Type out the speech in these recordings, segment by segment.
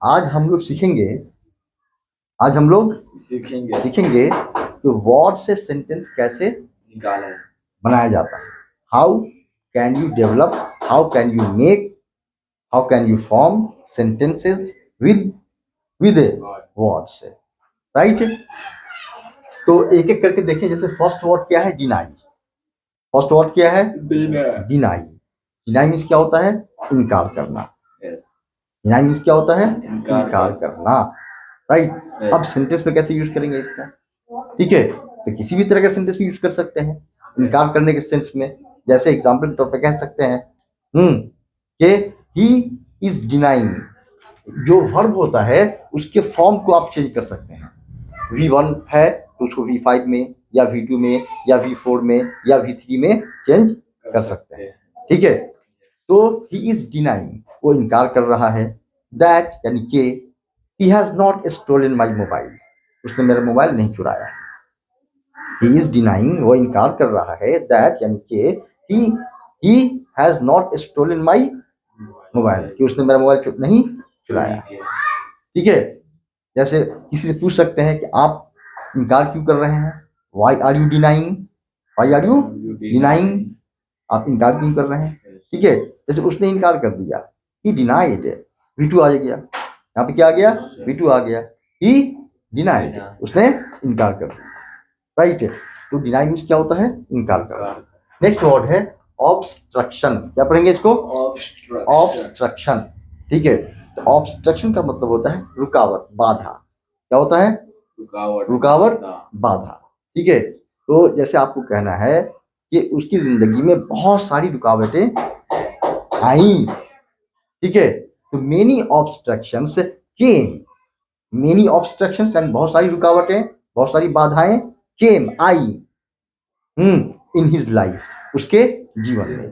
आज हम लोग सीखेंगे कि वर्ड से सेंटेंस कैसे बनाया जाता है। How can you develop, how can you make, how can you form sentences with words, right. तो एक एक करके देखें। जैसे फर्स्ट वर्ड क्या है? डिनाई। फर्स्ट वर्ड क्या है? डिनाई। डिनाई मीन्स क्या होता है? इनकार करना। डिनाई मीन्स क्या होता है? इनकार करना, राइट। अब सेंटेंस में कैसे यूज करेंगे इसका? ठीक है, तो किसी भी तरह का सेंटेंस भी यूज कर सकते हैं इनकार करने के सेंस में। जैसे एग्जाम्पल के तौर पर कह सकते हैं कि ही इज डिनाइंग। जो वर्ब होता है उसके फॉर्म को आप चेंज कर सकते हैं। V1 है तो उसको V5 में या V2 में या V4 में या V3 में चेंज कर सकते हैं। ठीक है, तो ही इज डिनाइंग, वो इनकार कर रहा है। दैट यानी कि he has not stolen my mobile, उसने मेरा मोबाइल नहीं चुराया। ही इज डिनाइंग, वो इनकार कर रहा है। दैट यानी कि he has not stolen my mobile, कि उसने मेरा मोबाइल नहीं चुराया। ठीक है, जैसे किसी से पूछ सकते हैं कि आप इनकार क्यों कर रहे हैं? Why are you denying, why are you denying, आप इनकार क्यों कर रहे हैं? ठीक है, जैसे उसने इनकार कर दिया, ही डिनाइड, V2 आ गया। यहाँ पे क्या आ गया? V2 आ गया। ही डिनाइड, उसने इनकार कर दिया, राइट। तो डिनाई मीन्स क्या होता है? इनकार करना। नेक्स्ट वर्ड है ऑब्स्ट्रक्शन। क्या पढ़ेंगे इसको? ऑब्स्ट्रक्शन। ठीक है, तो ऑब्स्ट्रक्शन का मतलब होता है रुकावट, बाधा। क्या होता है? रुकावट, बाधा। ठीक है, तो जैसे आपको कहना है कि उसकी जिंदगी में बहुत सारी रुकावटें आई। ठीक है, तो मेनी ऑब्स्ट्रक्शंस केम, मेनी ऑब्स्ट्रक्शंस यानी बहुत सारी रुकावटें, बहुत सारी बाधाएं केम, आई इन हिज लाइफ, उसके जीवन में।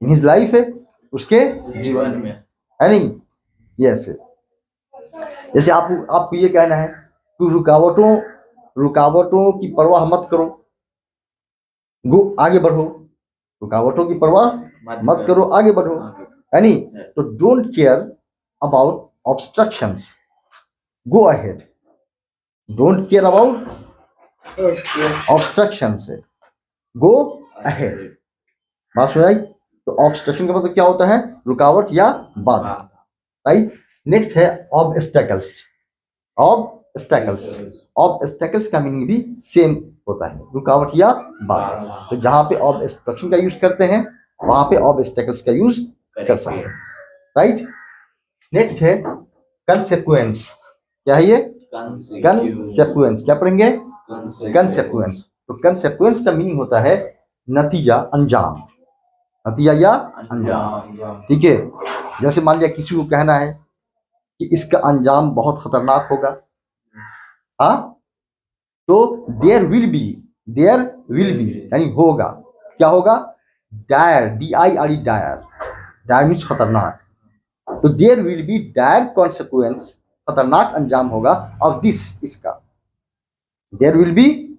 इन हिज लाइफ है, उसके जीवन में, है नहीं? यस। जैसे आपको ये कहना है कि रुकावटों की परवाह मत करो, गो आगे बढ़ो। रुकावटों की परवाह मत करो, आगे बढ़ो, है नहीं? तो don't care about obstructions, go ahead. Don't care about obstructions, go ahead. बात सुनाई? तो ऑब्स्ट्रक्शन का मतलब क्या होता है? रुकावट या बाधा, राइट। नेक्स्ट है ऑब्स्टैकल्स। ऑब्स्टैकल्स का मीनिंग भी सेम होता है, रुकावट या बाधा। तो जहां पे ऑब्स्ट्रक्शन का यूज करते हैं वहां पे ऑब्स्टैकल्स का यूज कर सकते हैं, राइट। नेक्स्ट है कंसेक्वेंस। क्या है ये? कंसेक्वेंस। क्या पढ़ेंगे? कंसेक्वेंस। तो कंसेक्वेंस का मीनिंग होता है नतीजा, अंजाम। नतीजा या अंजाम। ठीक है, जैसे मान लिया किसी को कहना है कि इसका अंजाम बहुत खतरनाक होगा, हाँ, तो देयर विल बी यानी होगा। क्या होगा? डायर, DIRE, डायर मीन्स खतरनाक। तो there will be dire consequence, खतरनाक अंजाम होगा ऑफ दिस, इसका। There will be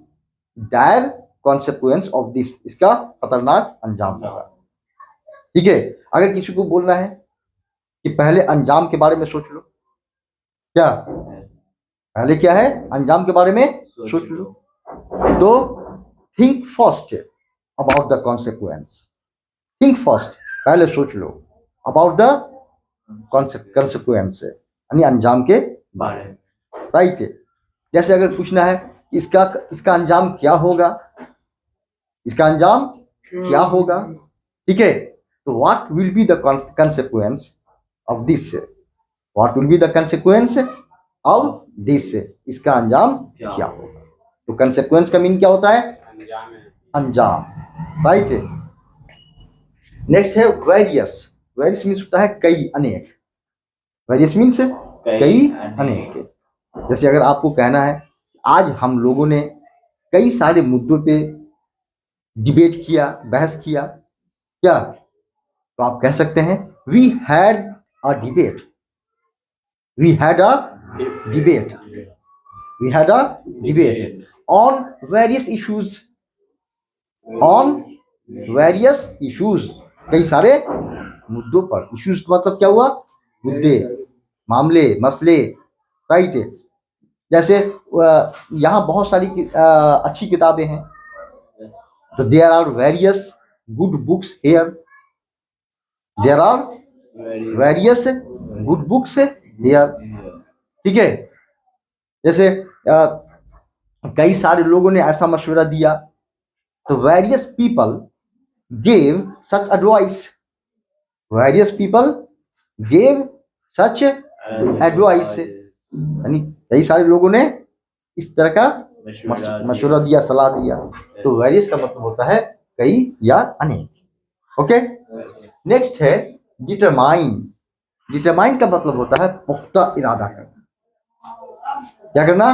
dire consequence of this, इसका खतरनाक अंजाम होगा। ठीक है, अगर किसी को बोलना है कि पहले अंजाम के बारे में सोच लो, क्या पहले क्या है? अंजाम के बारे में सोच लो। तो think first about the consequence, think first, पहले सोच लो, अबाउट द कॉन्सिक्वेंस यानी अंजाम के बारे में, राइट। जैसे अगर पूछना है इसका अंजाम क्या होगा, इसका अंजाम क्या होगा, ठीक है, तो what will be the consequence of this, what will be the consequence of this, इसका अंजाम क्या होगा। तो कॉन्सिक्वेंस का मीन क्या होता है? अंजाम, राइट। नेक्स्ट है वेरियस। वेरियस मीन्स होता है कई, अनेक। वेरियस मीन्स कई, अनेक। जैसे अगर आपको कहना है आज हम लोगों ने कई सारे मुद्दों पे डिबेट किया, बहस किया, क्या, तो आप कह सकते हैं we had a debate, we had a debate, we had a debate on various issues, on various issues, कई सारे मुद्दों पर। इश्यूज मतलब क्या हुआ? मुद्दे, मामले, मसले, राइट। जैसे यहाँ बहुत सारी अच्छी किताबें हैं, तो there are various good books here, there are various good books here, ठीक है। जैसे कई सारे लोगों ने ऐसा मशवरा दिया, तो वेरियस पीपल गेव सच एडवाइस, वेरियस पीपल गेव सच एडवाइस, यानी कई सारे लोगों ने इस तरह का मशवरा दिया, सलाह दिया। तो वेरियस का मतलब होता है कई या अनेक। ओके, नेक्स्ट है डिटरमाइन। डिटरमाइन का मतलब होता है पुख्ता इरादा करना। क्या करना?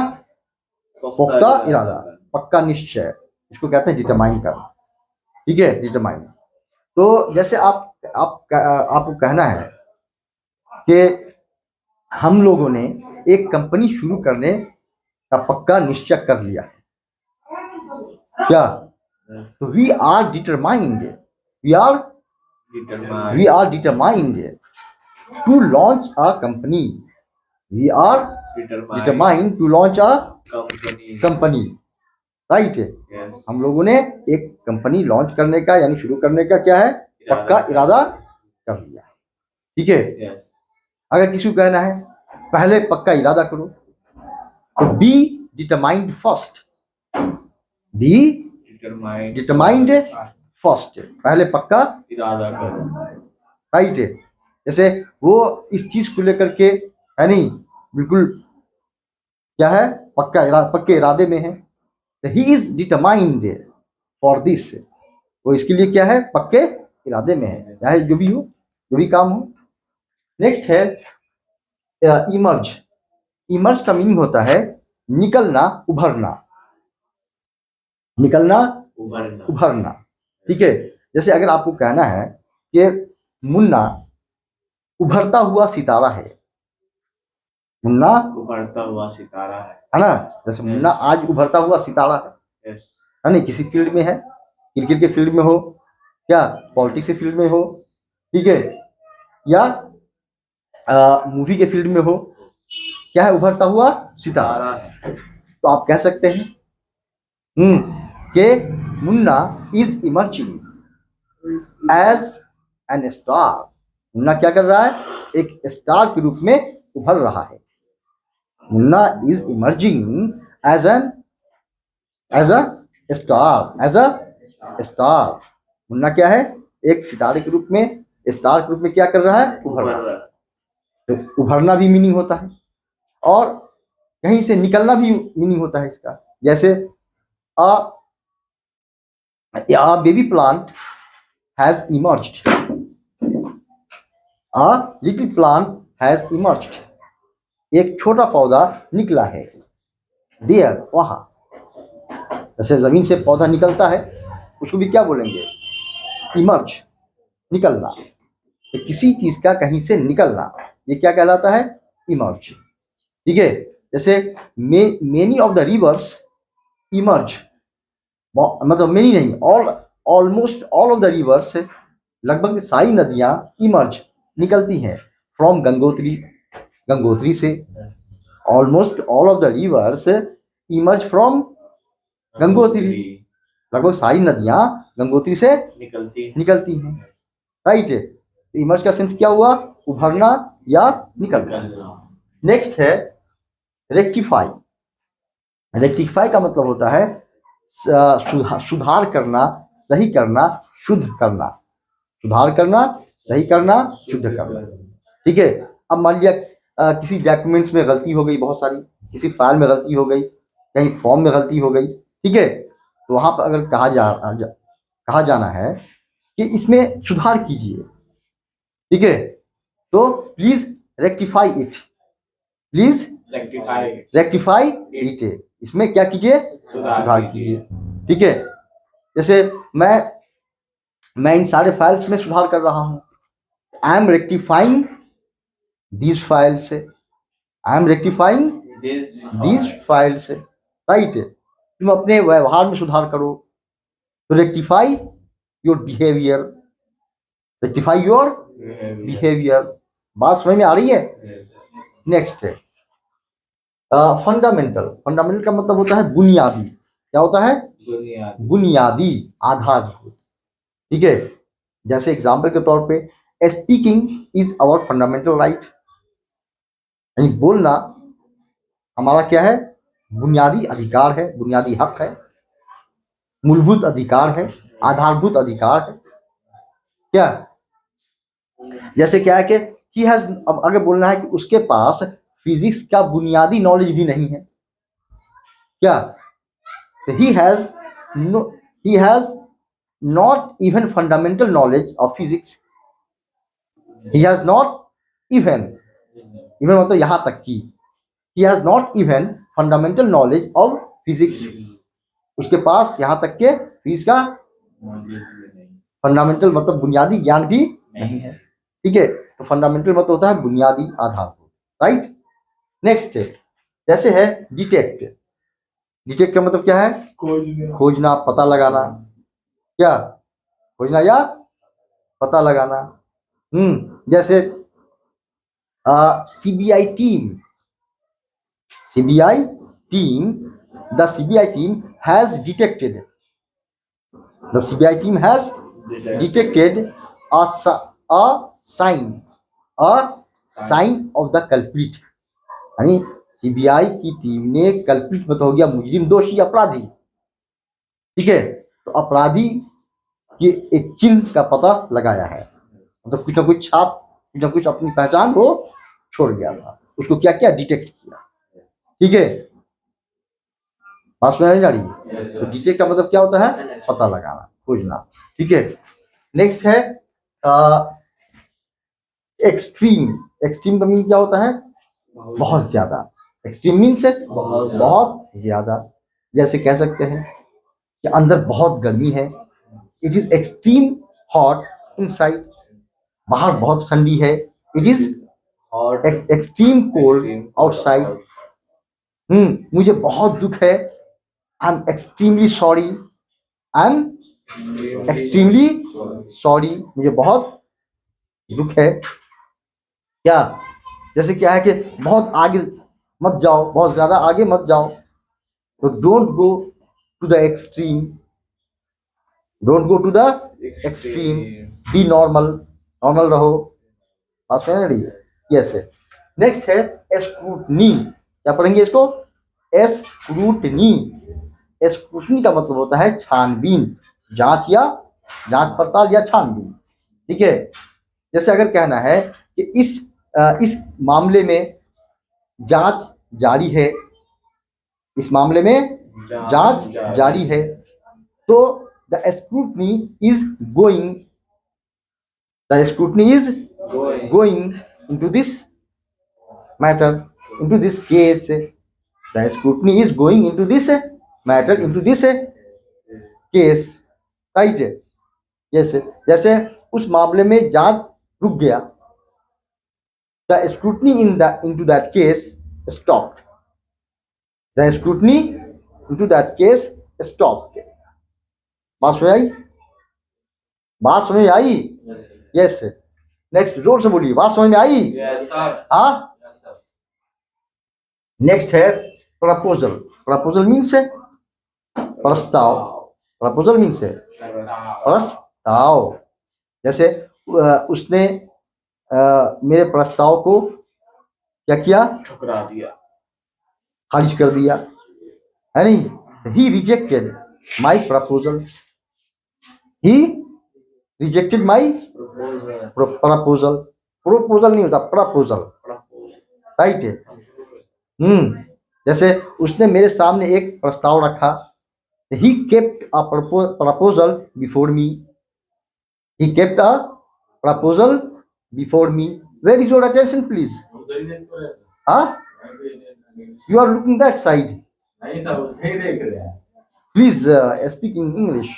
पुख्ता इरादा, पक्का निश्चय, इसको कहते हैं डिटरमाइन करना, ठीक है, डिटरमाइन। तो जैसे आपको कहना है कि हम लोगों ने एक कंपनी शुरू करने का पक्का निश्चय कर लिया है, क्या? तो we are determined, we are determined to launch a company, we are determined to launch a company, right. हम लोगों ने एक कंपनी लॉन्च करने का यानी शुरू करने का क्या है, पक्का इरादा कर लिया, ठीक है। अगर किसी को कहना है पहले पक्का इरादा करो, तो be determined first, be determined first, पहले पक्का इरादा करो, राइट। जैसे वो इस चीज को लेकर के है नहीं, बिल्कुल क्या है, पक्के इरादे में है, he is determined for this, वो इसके लिए क्या है, पक्के इरादे में है, चाहे जो भी हो, जो भी काम हो। नेक्स्ट है इमर्ज। इमर्ज का मीनिंग होता है निकलना, उभरना, निकलना, उभरना, ठीक है। जैसे अगर आपको कहना है कि मुन्ना उभरता हुआ सितारा है, मुन्ना उभरता हुआ सितारा है ना। जैसे मुन्ना आज उभरता हुआ सितारा है ना, किसी फील्ड में है, क्रिकेट के फील्ड में हो, क्या पॉलिटिक्स के फील्ड में हो, ठीक है, या मूवी के फील्ड में हो, क्या है, उभरता हुआ सितारा है। तो आप कह सकते हैं कि Munna is emerging as an star, Munna क्या कर रहा है, एक स्टार के रूप में उभर रहा है। Munna is emerging as a star, Munna क्या है, एक सितारे के रूप में, स्टार के रूप में क्या कर रहा है, उभर रहा है। तो उभरना भी मीनिंग होता है, और कहीं से निकलना भी मीनिंग होता है इसका। जैसे a baby plant has emerged, a little plant has emerged, एक छोटा पौधा निकला है, there, वहां। जैसे जमीन से पौधा निकलता है, उसको भी क्या बोलेंगे, इमर्ज, निकलना। तो किसी चीज का कहीं से निकलना, ये क्या कहलाता है, इमर्ज, ठीक है। जैसे many of the reverse emerge, मतलब मेनी नहीं, almost all of the reverse, लगभग सारी नदियां इमर्ज, निकलती हैं, फ्रॉम गंगोत्री, गंगोत्री से। Almost all of the reverse emerge from Gangotri, लगभग सारी नदियां गंगोत्री से निकलती हैं, राइट। तो इमर्ज का सेंस क्या हुआ, उभरना या निकलना। नेक्स्ट है रेक्टिफाई। रेक्टिफाई का मतलब होता है सुधार करना, सही करना, शुद्ध करना, सुधार करना, सही करना, शुद्ध करना, ठीक है। अब मान लिया किसी डॉक्यूमेंट्स में गलती हो गई, बहुत सारी, किसी फाइल में गलती हो गई, कहीं फॉर्म में गलती हो गई, ठीक है। तो वहां पर अगर कहा जाना है कि इसमें सुधार कीजिए, ठीक है, तो please rectify it, please rectify it, इसमें क्या कीजिए, सुधार कीजिए, ठीक है। जैसे मैं इन सारे फाइल्स में सुधार कर रहा हूं, I am rectifying these files, I am rectifying these files, right. तुम अपने व्यवहार में सुधार करो, तो rectify your behaviour, rectify your behaviour. बात समझ में आ रही है? नेक्स्ट है फंडामेंटल। फंडामेंटल का मतलब होता है बुनियादी। क्या होता है? बुनियादी, आधारभूत। ठीक है, जैसे एग्जाम्पल के तौर पे speaking is our fundamental right, यानी बोलना हमारा क्या है? बुनियादी अधिकार है, बुनियादी हक है, मूलभूत अधिकार है, आधारभूत अधिकार है। क्या? जैसे क्या है कि ही हैज, अब अगर बोलना है कि उसके पास फिजिक्स का बुनियादी नॉलेज भी नहीं है, क्या? He has no, he has not even fundamental knowledge of physics. He has not even, even मतलब यहां तक कि he has not even fundamental knowledge of physics। उसके पास यहां तक के फिजिक्स का फंडामेंटल मतलब बुनियादी ज्ञान भी नहीं है। ठीक है, तो फंडामेंटल मतलब होता है बुनियादी, आधारभूत। राइट, नेक्स्ट है जैसे है डिटेक्ट। डिटेक्ट का मतलब क्या है? खोजना, पता लगाना। क्या? खोजना या पता लगाना। जैसे CBI team, CBI team, the CBI team has detected, the CBI team has detected a sign, a sign of the culprit। यानी सीबीआई की टीम ने कल्प्रिट मतलब हो गया मुजरिम, दोषी, अपराधी। ठीक है, तो अपराधी के एक चिन्ह का पता लगाया है, मतलब कुछ ना कुछ छाप, कुछ ना कुछ अपनी पहचान को छोड़ गया था, उसको क्या किया? डिटेक्ट किया। ठीक है, बात सुना नहीं जा रही? तो डिटेक्ट का मतलब क्या होता है? पता लगाना, खोजना। ठीक है, नेक्स्ट है एक्सट्रीम। एक्सट्रीम का मीन क्या होता है? बहुत ज्यादा। एक्सट्रीम मीन से बहुत ज्यादा। जैसे कह सकते हैं कि अंदर बहुत गर्मी है, it is extreme hot inside. बाहर बहुत ठंडी है, it is extreme cold outside. मुझे बहुत दुख है, I am extremely sorry, I am extremely sorry, मुझे बहुत दुख है। क्या? जैसे क्या है कि बहुत आगे मत जाओ, बहुत ज्यादा आगे मत जाओ, तो don't go to the extreme, don't go to the extreme, be normal, normal रहो। बात सुन रही है? यस है। नेक्स्ट है स्क्रूटनी। क्या पढ़ेंगे इसको? स्क्रूटनी। स्क्रूटनी का मतलब होता है छानबीन, जांच या जांच पड़ताल या छानबीन। ठीक है, जैसे अगर कहना है कि इस मामले में जांच जारी है, इस मामले में जांच जारी है, तो the scrutiny is going, the scrutiny is going into this matter, into this case. The scrutiny is going into this matter, into this case. Right, yes. जैसे उस मामले में जांच रुक गया, the scrutiny into that case stopped, the scrutiny into that case stopped. बात समझ आई? बात समझ आई? यस। नेक्स्ट, जोर से बोलिए, बात समझ में आई? हाँ। नेक्स्ट है प्रपोजल। प्रपोजल मीन्स है प्रस्ताव। प्रपोजल मीन्स है प्रस्ताव। जैसे उसने मेरे प्रस्ताव को क्या किया? ठुकरा दिया, खारिज कर दिया, है नहीं? He rejected my proposal, he rejected my proposal. Proposal नहीं होता, प्रपोजल। राइट है। जैसे उसने मेरे सामने एक प्रस्ताव रखा, he kept a proposal before me, he kept a proposal before me. Where is your attention please? हाँ, you are looking that side, please speak in English,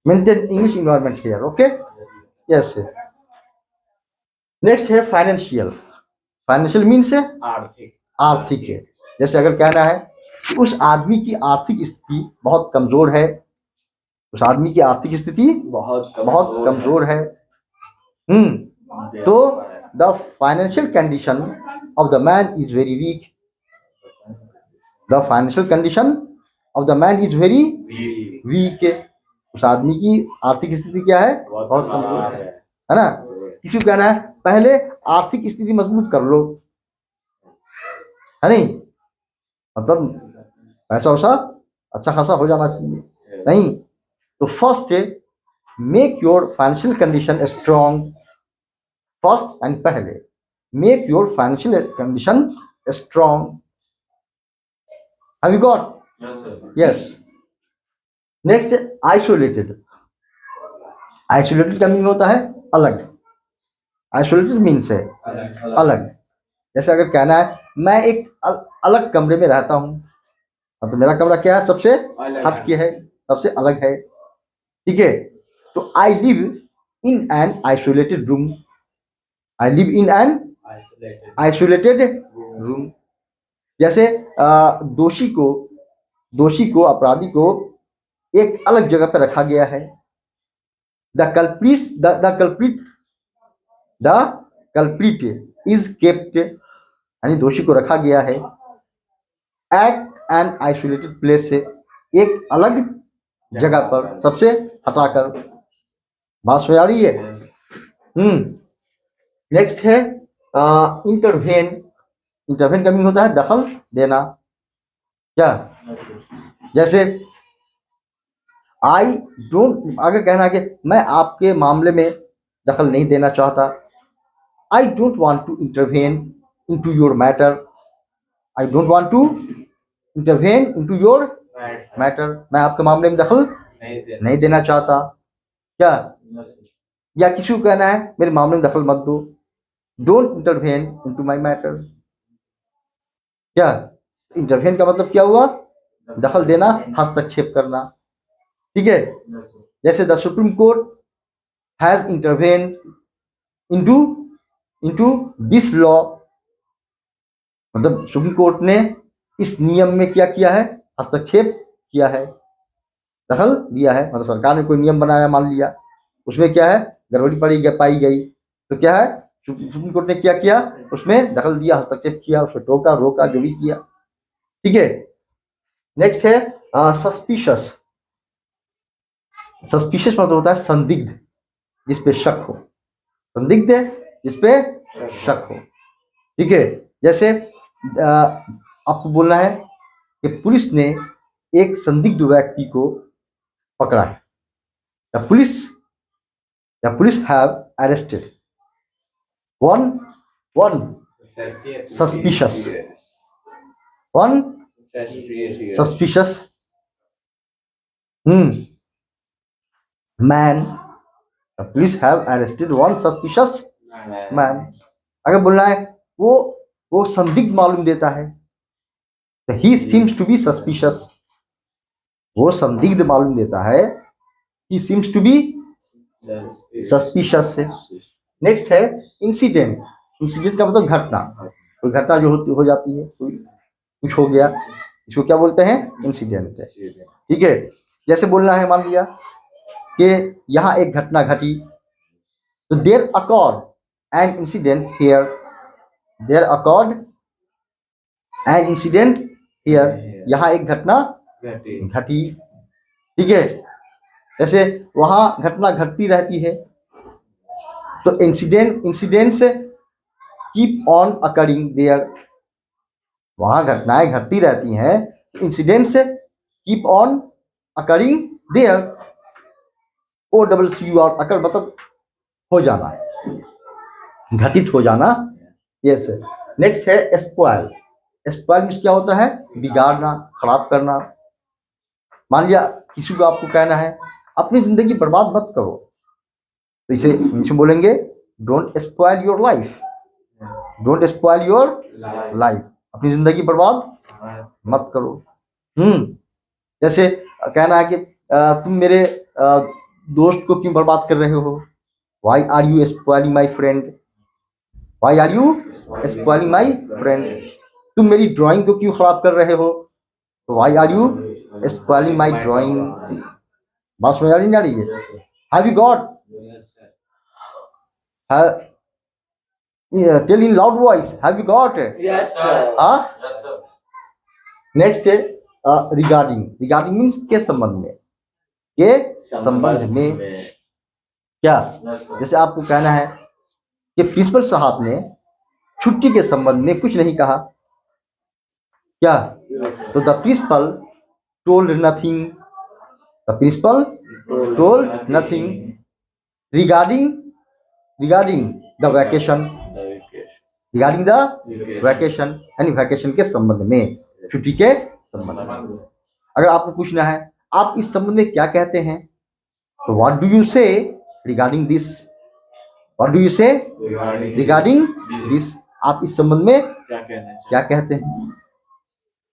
maintain English environment here, okay? Yes। Next है financial. Financial means है आर्थिक, आर्थिक है। जैसे अगर कहना है कि उस आदमी की आर्थिक स्थिति बहुत कमजोर है, उस आदमी की आर्थिक स्थिति बहुत कमजोर है। तो the financial condition of the man is very weak. The financial condition of the man is very weak. उस आदमी की आर्थिक स्थिति क्या है? बहुत कमजोर है ना? किसी को कहना है पहले आर्थिक स्थिति मजबूत कर लो, है नहीं? मतलब पैसा वैसा अच्छा खासा हो जाना चाहिए, नहीं? तो first make your financial condition strong. First and पहले make your financial condition strong. Have you got? Yes. Next isolated. Isolated का मीनिंग होता है अलग. आइसोलेटेड मीन्स है अलग. जैसे अगर कहना है मैं एक अलग कमरे में रहता हूँ, तो मेरा कमरा क्या है? सबसे हटके है, सबसे अलग है, ठीक है? तो I live in an isolated room. I live in an isolated room. जैसे दोषी को अपराधी को एक अलग जगह पर रखा गया है. द कल्प्रिट इज केप्ट, यानी दोषी को रखा गया है एट एन आइसोलेटेड प्लेस, से एक अलग जगह पर, सबसे हटाकर. बात समझ आ रही है? नेक्स्ट है इंटरवेन. इंटरवेन का मीनिंग होता है दखल देना. क्या? जैसे आई डोंट, अगर कहना है कि मैं आपके मामले में दखल नहीं देना चाहता. I don't want to intervene into your matter. I don't want to intervene into your matter. मैं आपके मामले में दखल नहीं देना चाहता. क्या? या किसी को कहना है मेरे मामले में दखल मत दो. Don't intervene into my matter. क्या? इंटरवेन का मतलब क्या हुआ? दखल देना, हस्तक्षेप करना, ठीक है? जैसे the supreme court has intervene into this law. मतलब सुप्रीम कोर्ट ने इस नियम में क्या किया है? हस्तक्षेप किया है, दखल दिया है. मतलब सरकार ने कोई नियम बनाया, मान लिया, उसमें क्या है? गड़बड़ी पाई गई, तो क्या है? सुप्रीम कोर्ट ने क्या किया? उसमें दखल दिया, हस्तक्षेप किया, उसको टोका, रोका, जो भी किया, ठीक है? नेक्स्ट है सस्पिशियस. सस्पिशियस मतलब होता है संदिग्ध, जिसपे शक हो. संदिग्ध है जिसपे शक हो, ठीक है? जैसे आपको बोलना है कि पुलिस ने एक संदिग्ध व्यक्ति को पकड़ा है. The police have arrested one suspicious man. The police have arrested one suspicious man. अगर बोलना है वो संदिग्ध मालूम देता है, तो he seems to be suspicious. वो संदिग्ध मालूम देता है, he seems to be suspicious है. नेक्स्ट है इंसिडेंट. इंसिडेंट का मतलब घटना. कोई घटना जो हो जाती है, कोई कुछ हो गया, इसको क्या बोलते हैं? इंसिडेंट है, ठीक है? जैसे बोलना है, मान लिया कि यहाँ एक घटना घटी, तो there occurred an incident here. There occurred an incident here. यहाँ एक घटना घटी, ठीक है? जैसे वहां घटना घटती रहती है, तो incidents keep on occurring there. वहां घटनाएं घटती रहती हैं, incidents keep on occurring there. OWCUR, occur मतलब हो जाना, घटित हो जाना. यस. नेक्स्ट है स्पॉइल. स्पॉइल मीन्स क्या होता है? बिगाड़ना, खराब करना. मान लिया किसी को आपको कहना है अपनी जिंदगी बर्बाद मत करो, तो इसे इंग्लिश में बोलेंगे don't spoil your life. Don't spoil your life. अपनी जिंदगी बर्बाद मत करो. जैसे कहना है कि तुम मेरे दोस्त को क्यों बर्बाद कर रहे हो? Why are you spoiling my friend. Why are you spoiling my friend. तुम मेरी ड्राइंग को क्यों खराब कर रहे हो? तो why are you spoiling my drawing. बात समझ आ रही है? Have you got? Yeah, tell in loud voice. Have you got it? Yes, sir. Huh? Yes, sir. Next है रिगार्डिंग. रिगार्डिंग मीन्स के संबंध में. के संबंध में क्या? Yes, sir. जैसे आपको कहना है कि प्रिंसिपल साहब ने छुट्टी के संबंध में कुछ नहीं कहा. क्या? तो the principal told nothing. The principal told nothing regarding the vacation. Regarding the vacation यानी वैकेशन के संबंध में, छुट्टी के संबंध में. अगर आपको पूछना है आप इस संबंध में क्या कहते हैं, तो व्हाट डू यू से regarding this. What do you से रिगार्डिंग दिस. आप इस संबंध में क्या कहते हैं.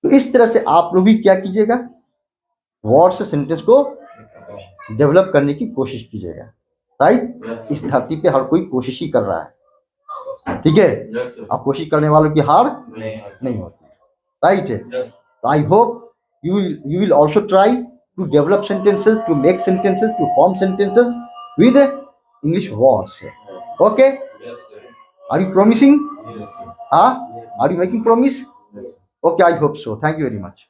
तो इस तरह से आप लोग भी क्या कीजिएगा, वर्ड से सेंटेंस को डेवलप करने की कोशिश कीजिएगा. राइट. इस धरती पे हर कोई कोशिश ही कर रहा है. ठीक है. Yes, sir. आप कोशिश करने वालों की हार नहीं होती. Right. Yes. I hope you will also try to develop sentences, to make sentences, to form sentences with English words. Okay. Yes, sir. Are you promising? Yes, sir. Are you making promise? Yes. Okay, I hope so. Thank you very much.